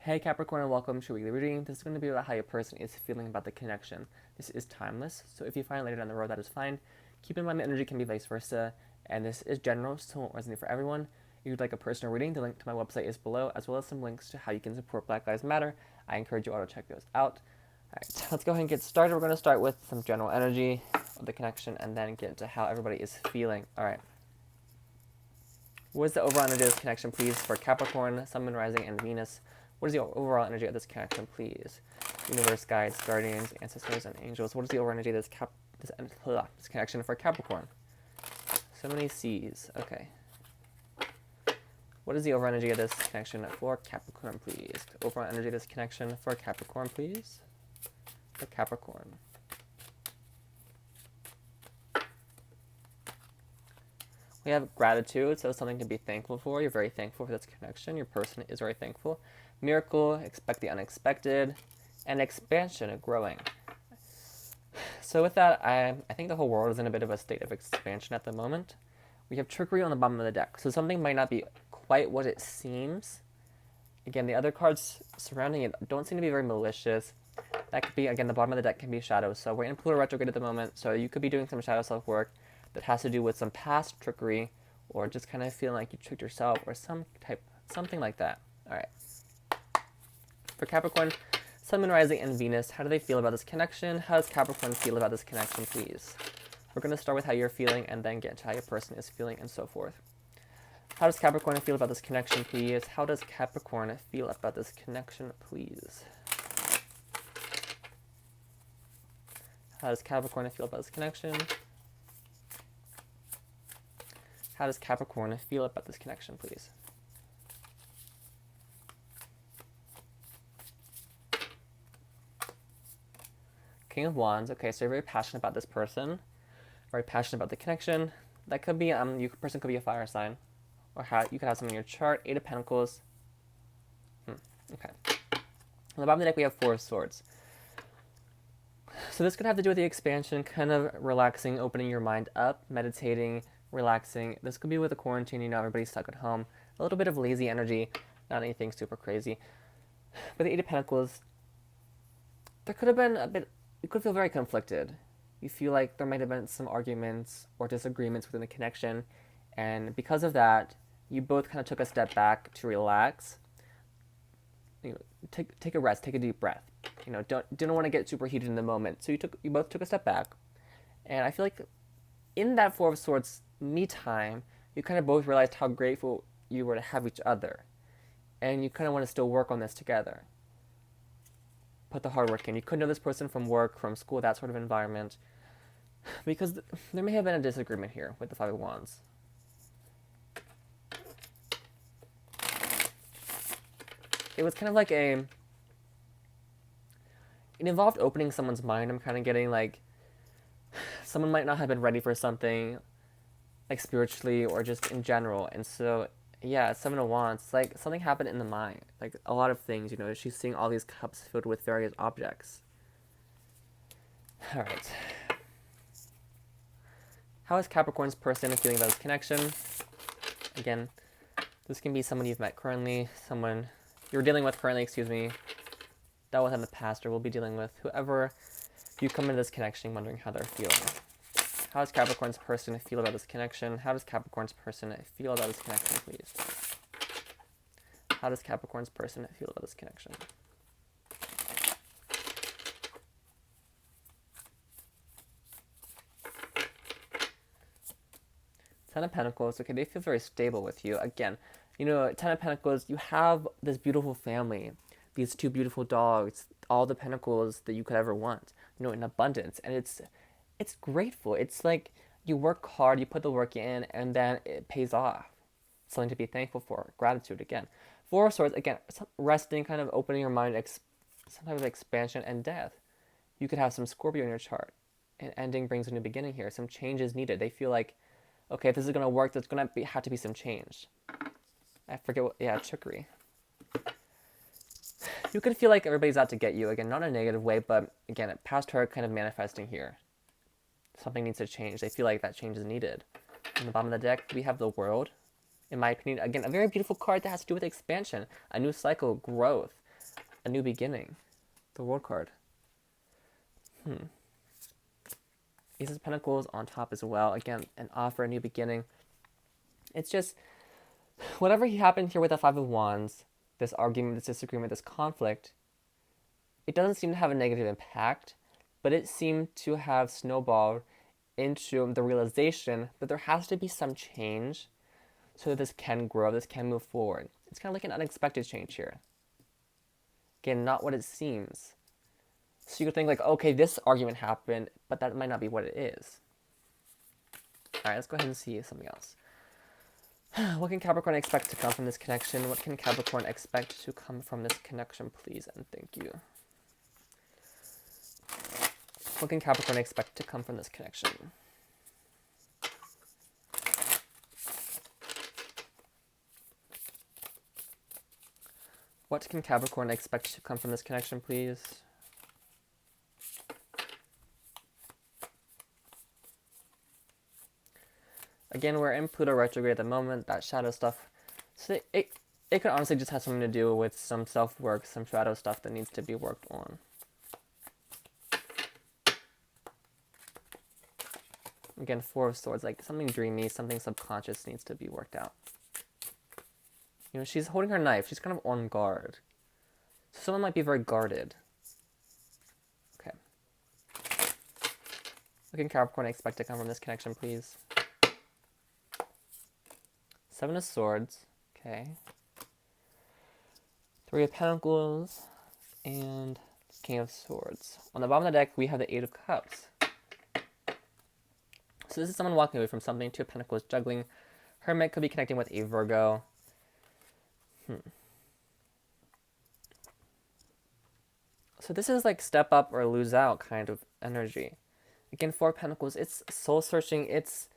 Hey Capricorn, and welcome to a weekly reading. This is going to be about how your person is feeling about the connection. This is timeless, so if you find it later down the road, that is fine. Keep in mind the energy can be vice versa, and this is general, so it won't resonate for everyone. If you'd like a personal reading, the link to my website is below, as well as some links to how you can support Black Lives Matter. I encourage you all to check those out. Alright, let's go ahead and get started. We're going to start with some general energy of the connection, and then get into how everybody is feeling. Alright. What is the overall energy of this connection, please, for Capricorn, Sun, Moon, Rising, and Venus? What is the overall energy of this connection, please? Universe, guides, guardians, ancestors, and angels. What is the overall energy of this connection for Capricorn? So many C's. Okay. What is the overall energy of this connection for Capricorn, please? Overall energy of this connection for Capricorn, please. For Capricorn. We have gratitude, so something to be thankful for. You're very thankful for this connection. Your person is very thankful. Miracle, expect the unexpected, and expansion, growing. So with that, I think the whole world is in a bit of a state of expansion at the moment. We have trickery on the bottom of the deck, so something might not be quite what it seems. Again, the other cards surrounding it don't seem to be very malicious. That could be, again, the bottom of the deck can be shadow. So we're in Pluto retrograde at the moment, so you could be doing some shadow self-work that has to do with some past trickery, or just kind of feeling like you tricked yourself, or something like that. All right. For Capricorn, Sun, Moon, Rising, and Venus, how do they feel about this connection? How does Capricorn feel about this connection, please? We're going to start with how you're feeling, and then get to how your person is feeling, and so forth. How does Capricorn feel about this connection, please? How does Capricorn feel about this connection, please? How does Capricorn feel about this connection? How does Capricorn feel about this connection, please? King of Wands. Okay, so you're very passionate about this person. Very passionate about the connection. That could be, your person could be a fire sign. Or you could have something in your chart. Eight of Pentacles. Okay. On the bottom of the deck, we have Four of Swords. So this could have to do with the expansion, kind of relaxing, opening your mind up, meditating, relaxing. This could be with the quarantine, everybody's stuck at home. A little bit of lazy energy, not anything super crazy. But the Eight of Pentacles, there could have been a bit, you could feel very conflicted. You feel like there might have been some arguments or disagreements within the connection, and because of that, you both kind of took a step back to relax. Take a rest, take a deep breath. Didn't want to get super heated in the moment. So you both took a step back, and I feel like in that Four of Swords me time, you kind of both realized how grateful you were to have each other, and you kind of want to still work on this together. Put the hard work in. You could know this person from work, from school, that sort of environment, because there may have been a disagreement here with the Five of Wands. It was kind of like it involved opening someone's mind. I'm kind of getting like, someone might not have been ready for something, like spiritually or just in general. And so, yeah, Seven of Wands, it's like something happened in the mind. Like a lot of things, she's seeing all these cups filled with various objects. All right. How is Capricorn's person feeling about this connection? Again, this can be someone you've met currently, someone you're dealing with currently, that was in the past or will be dealing with, whoever you come into this connection wondering how they're feeling. How does Capricorn's person feel about this connection? How does Capricorn's person feel about this connection, please? How does Capricorn's person feel about this connection? Ten of Pentacles. Okay, they feel very stable with you. Again, Ten of Pentacles, you have this beautiful family, these two beautiful dogs, all the pentacles that you could ever want, in abundance. And it's grateful. It's like you work hard, you put the work in, and then it pays off. Something to be thankful for. Gratitude, again. Four of Swords, again, resting, kind of opening your mind, some type of expansion, and death. You could have some Scorpio in your chart. An ending brings a new beginning here. Some change is needed. They feel like, okay, if this is going to work, there's going to have to be some change. I forget trickery. You could feel like everybody's out to get you. Again, not in a negative way, but again, past hurt kind of manifesting here. Something needs to change. They feel like that change is needed. On the bottom of the deck, we have the World. In my opinion, again, a very beautiful card that has to do with expansion, a new cycle, growth. A new beginning. The World card. Ace of Pentacles on top as well. Again, an offer, a new beginning. It's just, whatever happened here with the Five of Wands, this argument, this disagreement, this conflict, it doesn't seem to have a negative impact, but it seemed to have snowballed into the realization that there has to be some change so that this can grow, this can move forward. It's kind of like an unexpected change here. Again, not what it seems. So you could think like, okay, this argument happened, but that might not be what it is. All right, let's go ahead and see something else. What can Capricorn expect to come from this connection? What can Capricorn expect to come from this connection, please? And thank you. What can Capricorn expect to come from this connection? What can Capricorn expect to come from this connection, please? Again, we're in Pluto retrograde at the moment, that shadow stuff. So it could honestly just have something to do with some self-work, some shadow stuff that needs to be worked on. Again, Four of Swords, like something dreamy, something subconscious needs to be worked out. You know, she's holding her knife. She's kind of on guard. So someone might be very guarded. Okay. What can Capricorn expect to come from this connection, please? Seven of Swords. Okay. Three of Pentacles. And King of Swords. On the bottom of the deck, we have the Eight of Cups. So this is someone walking away from something. Two of Pentacles, juggling. Hermit could be connecting with a Virgo. So this is like step up or lose out kind of energy. Again, Four of Pentacles, it's soul searching. It's,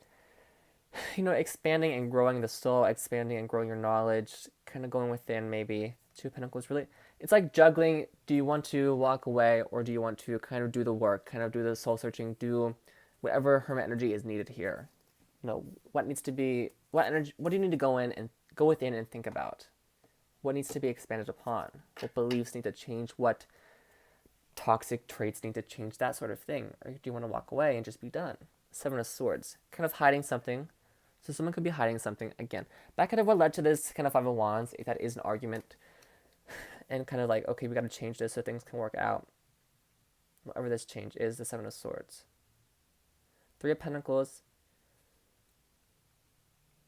you know, expanding and growing the soul, expanding and growing your knowledge, kind of going within maybe. Two of Pentacles, really, it's like juggling. Do you want to walk away or do you want to kind of do the work, kind of do the soul searching, do whatever Hermit energy is needed here? You know, what needs to be, what energy, what do you need to go in and go within and think about? What needs to be expanded upon? What beliefs need to change? What toxic traits need to change? That sort of thing. Or do you want to walk away and just be done? Seven of Swords, kind of hiding something. So someone could be hiding something. Again, that kind of what led to this kind of Five of Wands. That is an argument. And kind of like, okay, we got to change this so things can work out. Whatever this change is, the Seven of Swords. Three of Pentacles.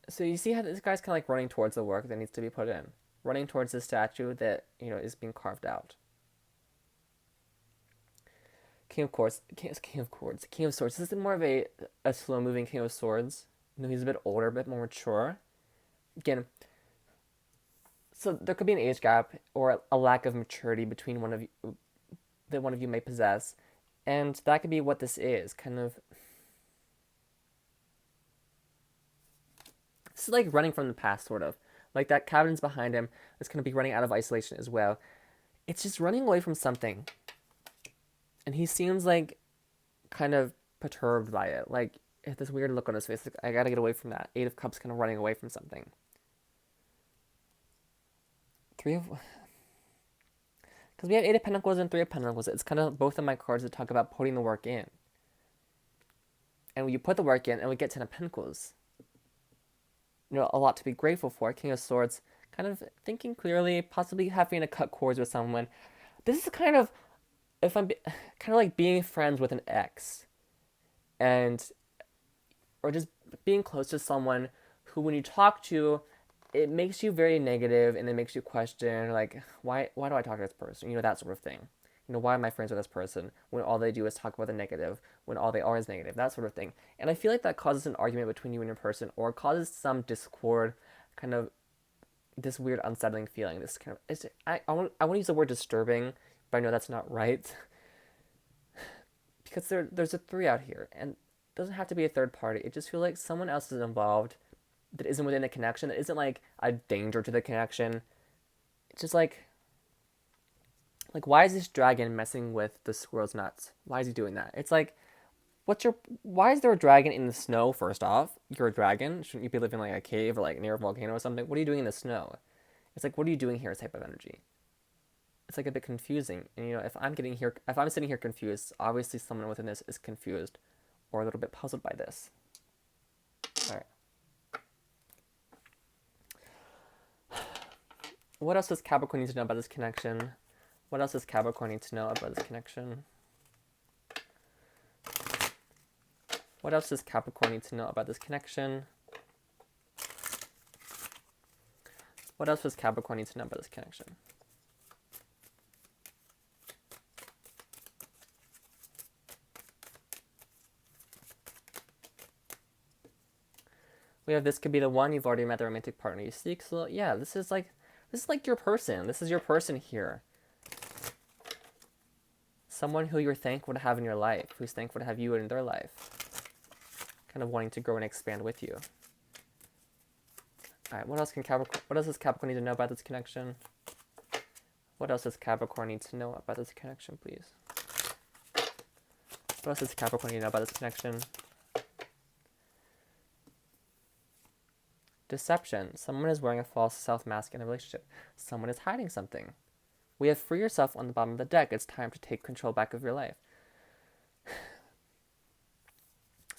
So you see how this guy's kind of like running towards the work that needs to be put in. Running towards the statue that, you know, is being carved out. King of Swords. King of Swords. This is more of a slow-moving King of Swords. You know, he's a bit older, a bit more mature. Again, so there could be an age gap or a lack of maturity between one of you, that one of you may possess. And that could be what this is. Kind of, this is like running from the past, sort of. Like that cabin's behind him. It's going to be running out of isolation as well. It's just running away from something. And he seems like kind of perturbed by it. Like this weird look on his face. Like, I got to get away from that. Eight of Cups kind of running away from something. Because we have Eight of Pentacles and Three of Pentacles. It's kind of both of my cards that talk about putting the work in. And when you put the work in and we get Ten of Pentacles, you know, a lot to be grateful for. King of Swords, kind of thinking clearly, possibly having to cut cords with someone. This is kind of, if I'm kind of like being friends with an ex, or just being close to someone who, when you talk to, it makes you very negative and it makes you question, like, why do I talk to this person? You know, that sort of thing. You know, why am I friends with this person when all they do is talk about the negative, when all they are is negative, that sort of thing. And I feel like that causes an argument between you and your person, or causes some discord, kind of this weird unsettling feeling. This kind of, I want to use the word disturbing, but I know that's not right. Because there's a three out here, and it doesn't have to be a third party. It just feels like someone else is involved that isn't within a connection, that isn't like a danger to the connection. It's just like why is this dragon messing with the squirrel's nuts? Why is he doing that? It's like, why is there a dragon in the snow, first off? You're a dragon. Shouldn't you be living in like a cave or like near a volcano or something? What are you doing in the snow? It's like, what are you doing here type of energy. it's like a bit confusing. And if I'm sitting here confused, obviously someone within this is confused or a little bit puzzled by this. All right. What else does Capricorn need to know about this connection? What else does Capricorn need to know about this connection? What else does Capricorn need to know about this connection? What else does Capricorn need to know about this connection? We have this could be the one. You've already met the romantic partner you seek. So yeah, this is like your person. This is your person here. Someone who you're thankful to have in your life, who's thankful to have you in their life. Kind of wanting to grow and expand with you. All right, what else does Capricorn need to know about this connection? What else does Capricorn need to know about this connection, please? What else does Capricorn need to know about this connection? Deception. Someone is wearing a false self-mask in a relationship. Someone is hiding something. We have free yourself on the bottom of the deck. It's time to take control back of your life. So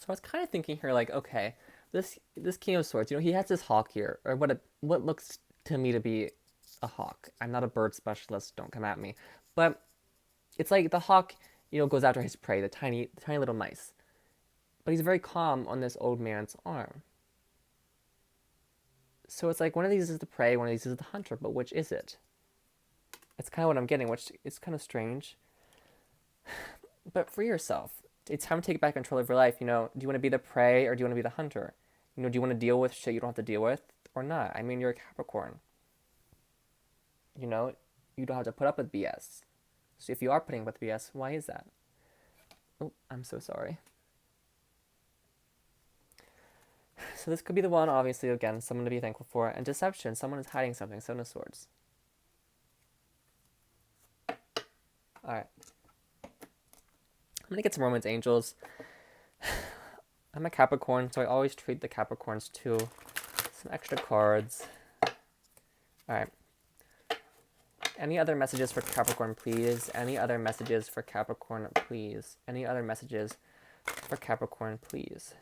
I was kind of thinking here, like, okay, this King of Swords, he has this hawk here, or what looks to me to be a hawk. I'm not a bird specialist, don't come at me. But it's like the hawk, goes after his prey, the tiny little mice. But he's very calm on this old man's arm. So it's like one of these is the prey, one of these is the hunter, but which is it? It's kind of what I'm getting, which is kind of strange. But free yourself. It's time to take back control of your life. Do you want to be the prey or do you want to be the hunter? Do you want to deal with shit you don't have to deal with or not? I mean, you're a Capricorn. You don't have to put up with BS. So if you are putting up with BS, why is that? Oh, I'm so sorry. So this could be the one, obviously, again, someone to be thankful for. And deception, someone is hiding something, Seven of Swords. Alright. I'm going to get some romance angels. I'm a Capricorn, so I always treat the Capricorns to some extra cards. Alright. Any other messages for Capricorn, please? Any other messages for Capricorn, please? Any other messages for Capricorn, please?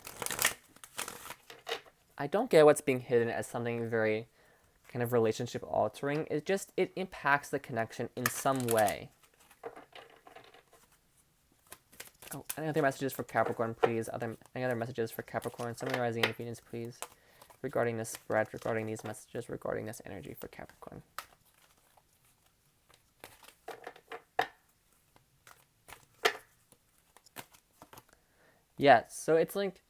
I don't get what's being hidden as something very kind of relationship altering. It impacts the connection in some way. Oh, any other messages for Capricorn, please? Any other messages for Capricorn? Sun, Moon, Rising, and Venus, please. Regarding this spread, regarding these messages, regarding this energy for Capricorn. Yes, so it's like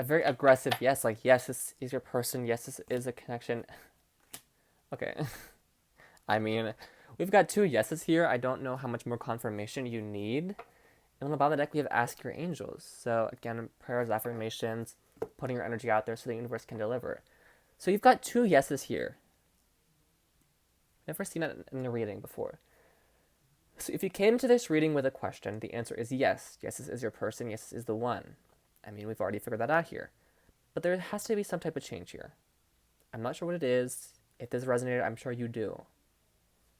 a very aggressive yes, like yes, this is your person, yes, this is a connection. Okay. I mean, we've got two yeses here. I don't know how much more confirmation you need. And on the bottom of the deck, we have ask your angels. So again, prayers, affirmations, putting your energy out there so the universe can deliver. So you've got two yeses here. Never seen that in a reading before. So if you came to this reading with a question, the answer is yes. Yes, this is your person. Yes, this is the one. I mean, we've already figured that out here. But there has to be some type of change here. I'm not sure what it is. If this resonated, I'm sure you do.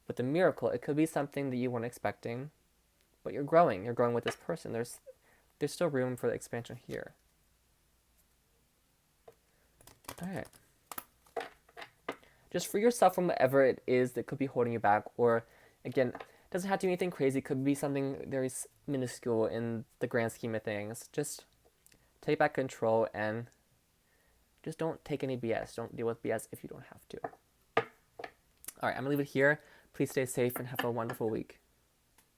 With the miracle, it could be something that you weren't expecting, but you're growing. You're growing with this person. There's still room for the expansion here. All right. Just free yourself from whatever it is that could be holding you back. Or, again, it doesn't have to be anything crazy. It could be something very minuscule in the grand scheme of things. Just take back control and just don't take any BS. Don't deal with BS if you don't have to. All right, I'm going to leave it here. Please stay safe and have a wonderful week.